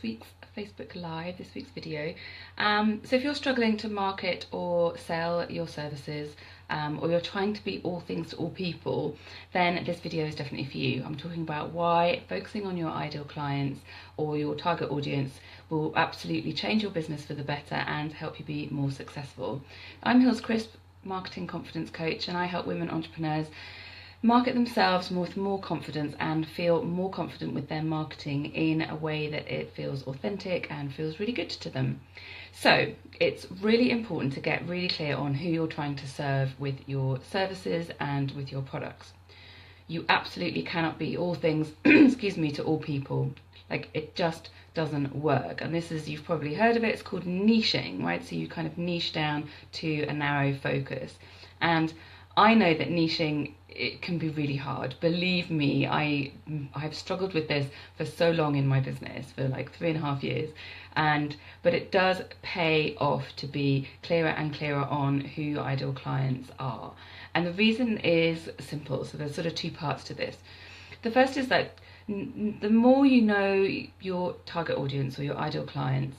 week's Facebook Live, this week's video. So if you're struggling to market or sell your services, or you're trying to be all things to all people, then this video is definitely for you. I'm talking about why focusing on your ideal clients or your target audience will absolutely change your business for the better and help you be more successful. I'm Hils, marketing confidence coach, and I help women entrepreneurs market themselves with more confidence and feel more confident with their marketing in a way that it feels authentic and feels really good to them. So it's really important to get really clear on who you're trying to serve with your services and with your products. You absolutely cannot be all things excuse me, to all people. Like, it just doesn't work. And this is, you've probably heard of it, it's called niching, right? So you kind of niche down to a narrow focus. And I know that niching, it can be really hard. Believe me, I've struggled with this for so long in my business, for like 3.5 years. But it does pay off to be clearer and clearer on who your ideal clients are. And the reason is simple. So there's sort of two parts to this. The first is that the more you know your target audience or your ideal clients,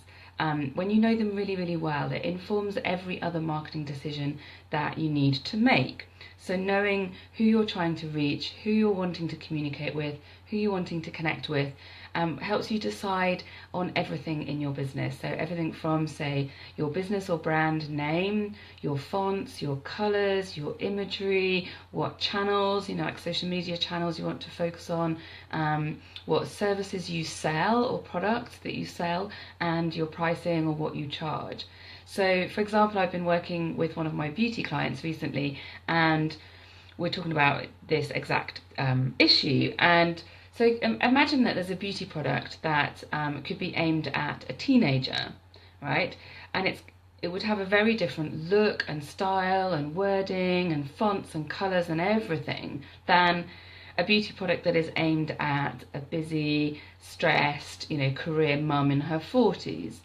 when you know them really, really well, it informs every other marketing decision that you need to make. So knowing who you're trying to reach, who you're wanting to communicate with, who you're wanting to connect with, helps you decide on everything in your business. So everything from, say, your business or brand name, your fonts, your colours, your imagery, what channels, like social media channels you want to focus on, what services you sell or products that you sell, and your pricing or what you charge. So, for example, I've been working with one of my beauty clients recently, and we're talking about this exact issue. And so imagine that there's a beauty product that could be aimed at a teenager, right? And it would have a very different look and style and wording and fonts and colours and everything than a beauty product that is aimed at a busy, stressed, career mum in her 40s.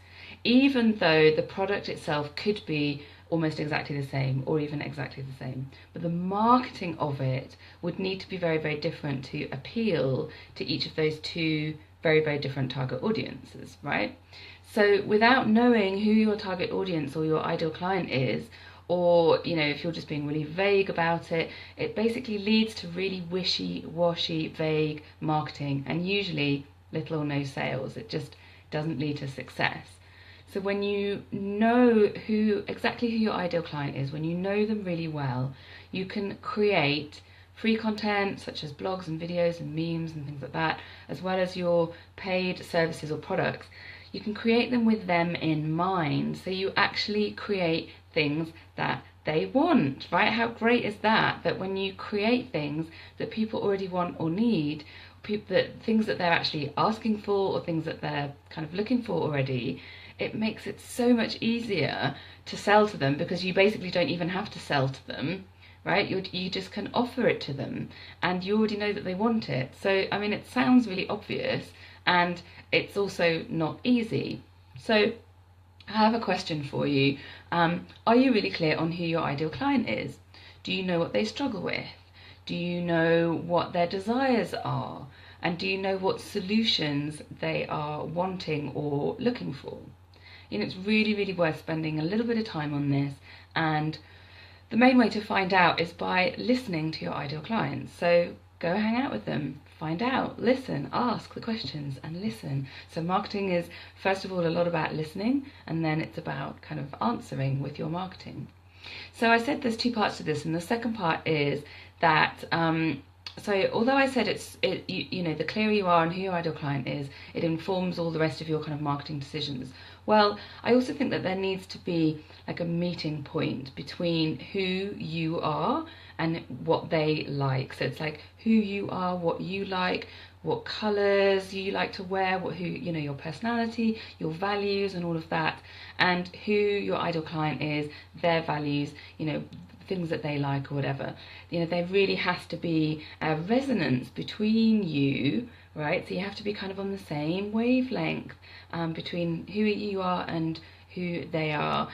Even though the product itself could be almost exactly the same or even exactly the same, but the marketing of it would need to be very, very different to appeal to each of those two very, very different target audiences, right? So without knowing who your target audience or your ideal client is, or if you're just being really vague about it, it basically leads to really wishy-washy, vague marketing, and usually little or no sales. It just doesn't lead to success. So when you know exactly who your ideal client is, when you know them really well, you can create free content such as blogs and videos and memes and things like that, as well as your paid services or products. You can create them with them in mind, so you actually create things that they want, right? How great is that? That when you create things that people already want or need, things that they're actually asking for or things that they're kind of looking for already, it makes it so much easier to sell to them, because you basically don't even have to sell to them, right? You just can offer it to them, and you already know that they want it. So, I mean, it sounds really obvious, and it's also not easy. So I have a question for you. Are you really clear on who your ideal client is? Do you know what they struggle with? Do you know what their desires are? And do you know what solutions they are wanting or looking for? It's really, really worth spending a little bit of time on this, and the main way to find out is by listening to your ideal clients. So go hang out with them, find out, listen, ask the questions and listen. So marketing is, first of all, a lot about listening, and then it's about kind of answering with your marketing. So I said there's two parts to this, and the second part is that so although I said the clearer you are on who your ideal client is, it informs all the rest of your kind of marketing decisions. Well, I also think that there needs to be like a meeting point between who you are and what they like. So it's like who you are, what you like, what colours you like to wear, your personality, your values and all of that, and who your ideal client is, their values, things that they like or whatever. There really has to be a resonance between you, right? So you have to be kind of on the same wavelength between who you are and who they are.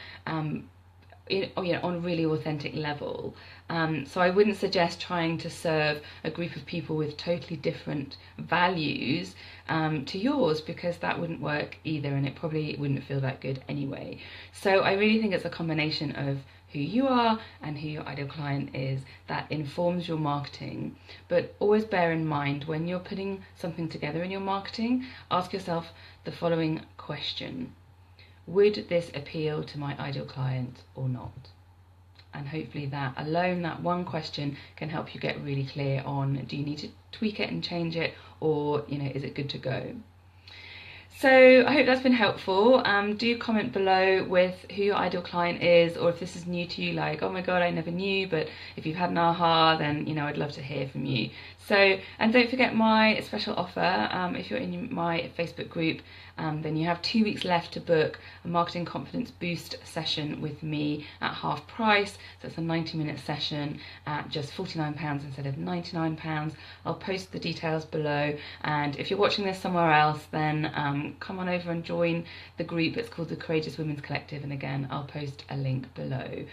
on a really authentic level. So I wouldn't suggest trying to serve a group of people with totally different values to yours, because that wouldn't work either, and it probably wouldn't feel that good anyway. So I really think it's a combination of who you are and who your ideal client is that informs your marketing. But always bear in mind, when you're putting something together in your marketing, ask yourself the following question: would this appeal to my ideal client or not? And hopefully that alone, that one question, can help you get really clear on, do you need to tweak it and change it, or is it good to go? So I hope that's been helpful. Do comment below with who your ideal client is, or if this is new to you, like, oh my god, I never knew. But if you've had an aha, then I'd love to hear from you. So, and don't forget my special offer. If you're in my Facebook group, then you have 2 weeks left to book a marketing confidence boost session with me at half price. So it's a 90-minute session at just £49 instead of £99. I'll post the details below, and if you're watching this somewhere else, then come on over and join the group. It's called the Courageous Women's Collective, and again, I'll post a link below.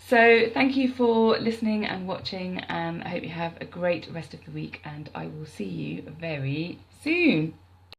So thank you for listening and watching, and I hope you have a great rest of the week, and I will see you very soon.